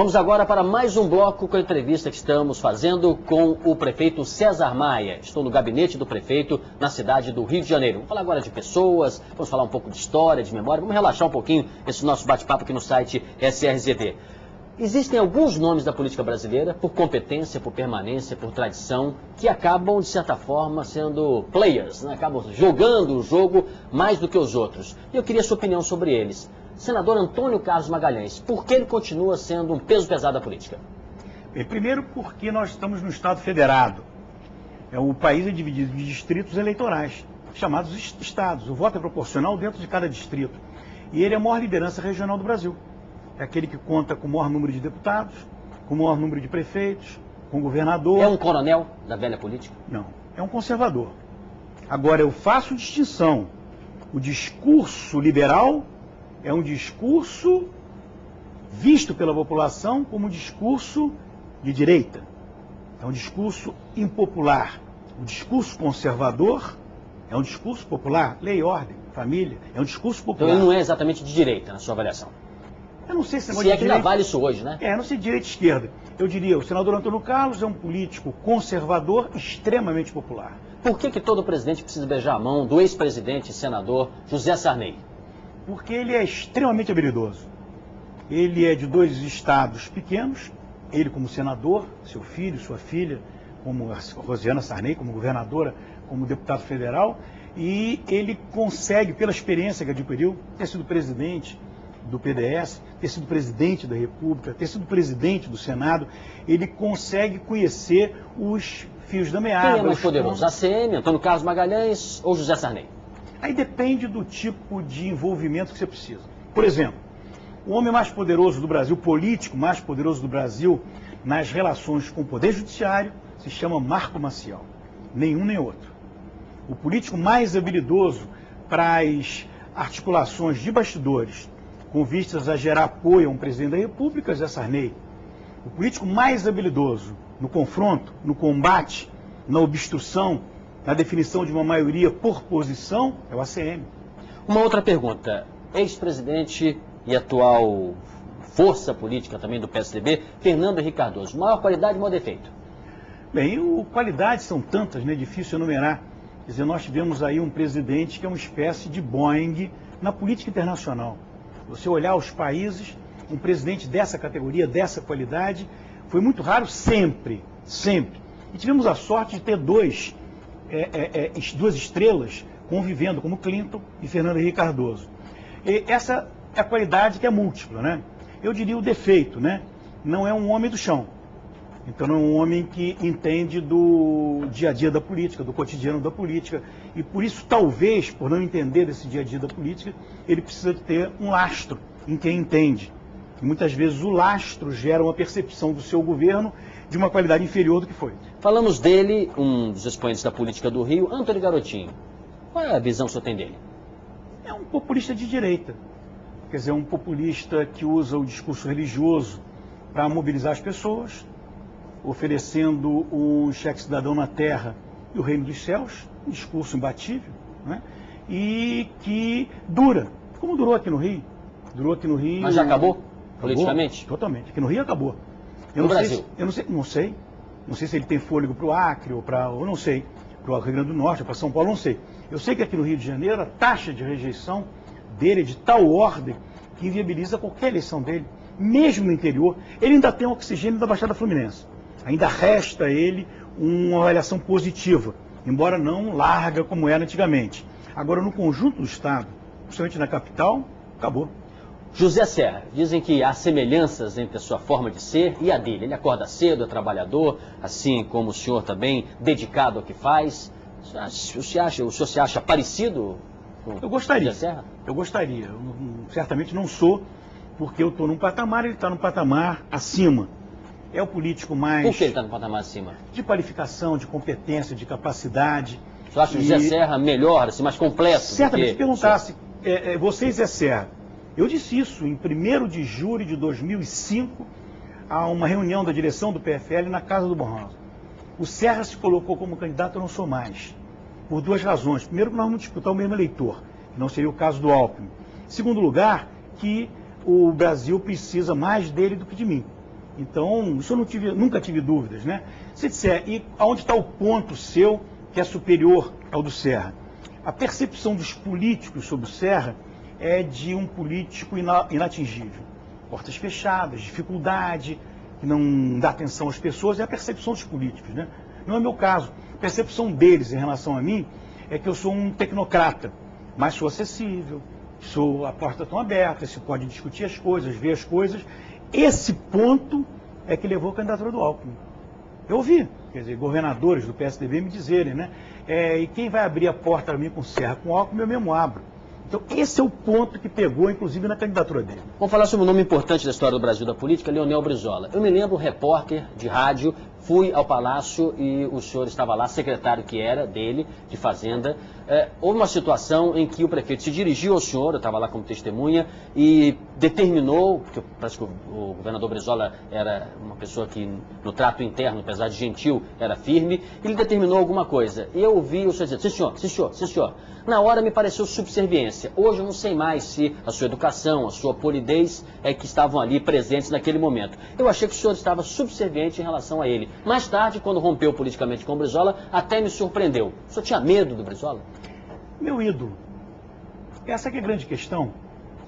Vamos agora para mais um bloco com a entrevista que estamos fazendo com o prefeito César Maia. Estou no gabinete do prefeito na cidade do Rio de Janeiro. Vamos falar agora de pessoas, vamos falar um pouco de história, de memória, vamos relaxar um pouquinho esse nosso bate-papo aqui no site SRZB. Existem alguns nomes da política brasileira, por competência, por permanência, por tradição, que acabam, de certa forma, sendo players, né? Acabam jogando o jogo mais do que os outros. E eu queria a sua opinião sobre eles. Senador Antônio Carlos Magalhães, por que ele continua sendo um peso pesado da política? Bem, primeiro porque nós estamos no Estado federado. O país é dividido em distritos eleitorais, chamados estados. O voto é proporcional dentro de cada distrito. E ele é a maior liderança regional do Brasil. É aquele que conta com o maior número de deputados, com o maior número de prefeitos, com o governador. É um coronel da velha política? Não, é um conservador. Agora, eu faço distinção. O discurso liberal é um discurso visto pela população como um discurso de direita. É um discurso impopular. O discurso conservador é um discurso popular. Lei e ordem, família, é um discurso popular. Então ele não é exatamente de direita, na sua avaliação? Eu não sei se é que ainda vale isso hoje, né? Não sei de direita e esquerda. Eu diria, o senador Antônio Carlos é um político conservador extremamente popular. Por que todo presidente precisa beijar a mão do ex-presidente e senador José Sarney? Porque ele é extremamente habilidoso. Ele é de dois estados pequenos, ele como senador, seu filho, sua filha, como a Rosiana Sarney, como governadora, como deputado federal, e ele consegue, pela experiência que adquiriu, ter sido presidente do PDS, ter sido presidente da República, ter sido presidente do Senado, ele consegue conhecer os fios da meada. Quem é mais poderoso, ACM, Antônio Carlos Magalhães ou José Sarney? Aí depende do tipo de envolvimento que você precisa. Por exemplo, o homem mais poderoso do Brasil, político mais poderoso do Brasil, nas relações com o Poder Judiciário, se chama Marco Maciel. Nenhum nem outro. O político mais habilidoso para as articulações de bastidores, com vistas a gerar apoio a um presidente da República, José Sarney. O político mais habilidoso no confronto, no combate, na obstrução, na definição de uma maioria por posição, é o ACM. Uma outra pergunta. Ex-presidente e atual força política também do PSDB, Fernando Henrique Cardoso. Maior qualidade e maior defeito? Bem, qualidades são tantas, né? Difícil enumerar. Quer dizer, nós tivemos aí um presidente que é uma espécie de Boeing na política internacional. Você olhar os países, um presidente dessa categoria, dessa qualidade, foi muito raro sempre, sempre. E tivemos a sorte de ter duas estrelas convivendo, como Clinton e Fernando Henrique Cardoso. E essa é a qualidade que é múltipla, né? Eu diria o defeito, né? Não é um homem do chão. Então não é um homem que entende do dia a dia da política, do cotidiano da política. E por isso, talvez, por não entender desse dia a dia da política, ele precisa de ter um lastro em quem entende. E muitas vezes o lastro gera uma percepção do seu governo de uma qualidade inferior do que foi. Falamos dele, um dos expoentes da política do Rio, Antônio Garotinho. Qual é a visão que o senhor tem dele? É um populista de direita. Quer dizer, um populista que usa o discurso religioso para mobilizar as pessoas, oferecendo um cheque cidadão na terra e o reino dos céus, um discurso imbatível, né? E que dura, como durou aqui no Rio. Durou aqui no Rio. Mas já acabou, politicamente? Totalmente. Aqui no Rio acabou. No Brasil? Não sei. Não sei se ele tem fôlego para o Acre ou não sei, para o Rio Grande do Norte, para São Paulo, não sei. Eu sei que aqui no Rio de Janeiro a taxa de rejeição dele é de tal ordem que inviabiliza qualquer eleição dele, mesmo no interior. Ele ainda tem oxigênio da Baixada Fluminense. Ainda resta a ele uma avaliação positiva, embora não larga como era antigamente. Agora, no conjunto do Estado, principalmente na capital, acabou. José Serra, dizem que há semelhanças entre a sua forma de ser e a dele. Ele acorda cedo, é trabalhador, assim como o senhor também, dedicado ao que faz. O senhor se acha parecido com José Serra? Eu gostaria. Certamente não sou, porque eu estou num patamar, ele está num patamar acima. É o político mais... Por que ele está no patamar acima? De qualificação, de competência, de capacidade. Você acha o José Serra melhor, assim, mais completo? Certamente, se perguntasse, você, Zé Serra, eu disse isso em 1º de julho de 2005, a uma reunião da direção do PFL na Casa do Borrosa. O Serra se colocou como candidato, eu não sou mais, por duas razões. Primeiro, que nós vamos disputar o mesmo eleitor, que não seria o caso do Alckmin. Segundo lugar, que o Brasil precisa mais dele do que de mim. Então, isso eu nunca tive dúvidas, né? Se disser, e aonde está o ponto seu que é superior ao do Serra? A percepção dos políticos sobre o Serra é de um político inatingível. Portas fechadas, dificuldade, que não dá atenção às pessoas, é a percepção dos políticos, né? Não é meu caso. A percepção deles em relação a mim é que eu sou um tecnocrata, mas sou acessível, a porta está aberta, se pode discutir as coisas, ver as coisas. Esse ponto é que levou a candidatura do Alckmin. Eu ouvi, quer dizer, governadores do PSDB me dizerem, né? E quem vai abrir a porta para mim com Serra, com Alckmin, eu mesmo abro. Então, esse é o ponto que pegou, inclusive, na candidatura dele. Vamos falar sobre um nome importante da história do Brasil da política, Leonel Brizola. Eu me lembro, repórter de rádio, fui ao Palácio e o senhor estava lá, secretário que era dele, de Fazenda. Houve uma situação em que o prefeito se dirigiu ao senhor, eu estava lá como testemunha, e determinou, porque parece que o governador Brizola era uma pessoa que, no trato interno, apesar de gentil, era firme, ele determinou alguma coisa. E eu ouvi o senhor dizer, sim senhor, sim senhor, sim senhor. Na hora me pareceu subserviência. Hoje eu não sei mais se a sua educação, a sua polidez é que estavam ali presentes naquele momento. Eu achei que o senhor estava subserviente em relação a ele. Mais tarde, quando rompeu politicamente com o Brizola, até me surpreendeu. O senhor tinha medo do Brizola? Meu ídolo. Essa que é a grande questão.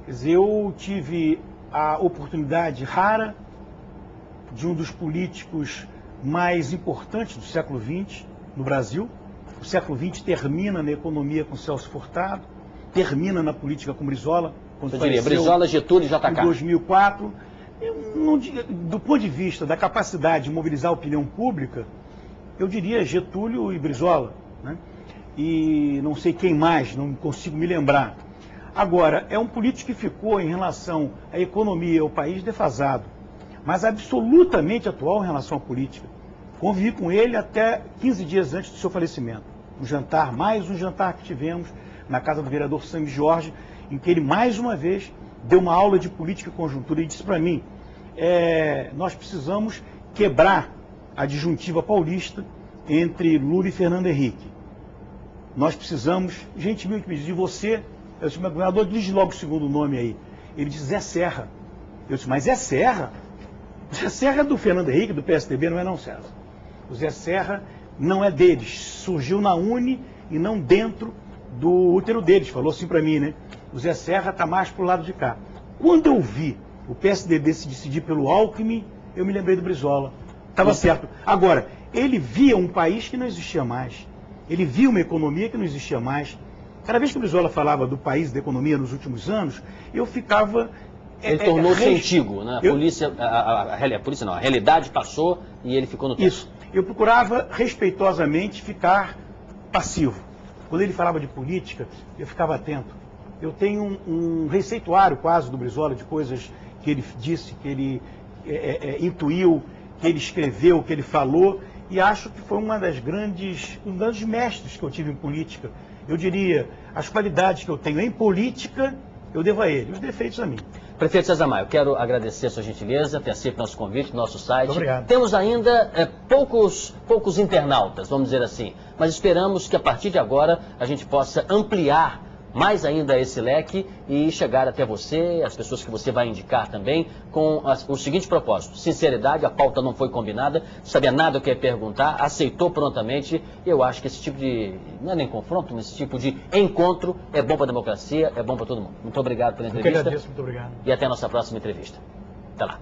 Quer dizer, eu tive a oportunidade rara de um dos políticos mais importantes do século XX no Brasil. O século XX termina na economia com Celso Furtado, termina na política com Brizola. Eu diria, Brizola, Getúlio e JK. Em 2004. Do ponto de vista da capacidade de mobilizar a opinião pública, eu diria Getúlio e Brizola, né? E não sei quem mais, não consigo me lembrar. Agora, é um político que ficou em relação à economia, ao país defasado, mas absolutamente atual em relação à política. Convivi com ele até 15 dias antes do seu falecimento. Um jantar, mais um jantar que tivemos na casa do vereador Sami Jorge, em que ele mais uma vez deu uma aula de política e conjuntura e disse para mim, nós precisamos quebrar a disjuntiva paulista entre Lula e Fernando Henrique. Nós precisamos, gentilmente me diz, e você, eu disse, meu governador, diz logo o segundo nome aí. Ele diz Zé Serra. Eu disse, mas Zé Serra? O Zé Serra é do Fernando Henrique, do PSDB, não é não, César? O Zé Serra não é deles, surgiu na UNE e não dentro do útero deles, falou assim para mim, né? O Zé Serra está mais pro lado de cá. Quando eu vi o PSDB se decidir pelo Alckmin, eu me lembrei do Brizola. Estava certo. Agora, ele via um país que não existia mais. Ele via uma economia que não existia mais. Cada vez que o Brizola falava do país, da economia nos últimos anos, eu ficava... Ele tornou-se antigo, né? A realidade passou e ele ficou no tempo. Isso. Eu procurava respeitosamente ficar passivo. Quando ele falava de política, eu ficava atento. Eu tenho um receituário quase do Brizola de coisas que ele disse, que ele intuiu, que ele escreveu, que ele falou, e acho que foi um dos grandes mestres que eu tive em política. Eu diria, as qualidades que eu tenho em política, eu devo a ele, os defeitos a mim. Prefeito César Maia, eu quero agradecer a sua gentileza, ter aceito nosso convite, nosso site. Muito obrigado. Temos ainda poucos internautas, vamos dizer assim, mas esperamos que a partir de agora a gente possa ampliar mais ainda esse leque e chegar até você, as pessoas que você vai indicar também, com o seguinte propósito: sinceridade, a pauta não foi combinada, não sabia nada o que ia perguntar, aceitou prontamente. Eu acho que esse tipo de, não é nem confronto, mas esse tipo de encontro é bom para a democracia, é bom para todo mundo. Muito obrigado pela entrevista. Eu que agradeço, muito obrigado. E até a nossa próxima entrevista. Até lá.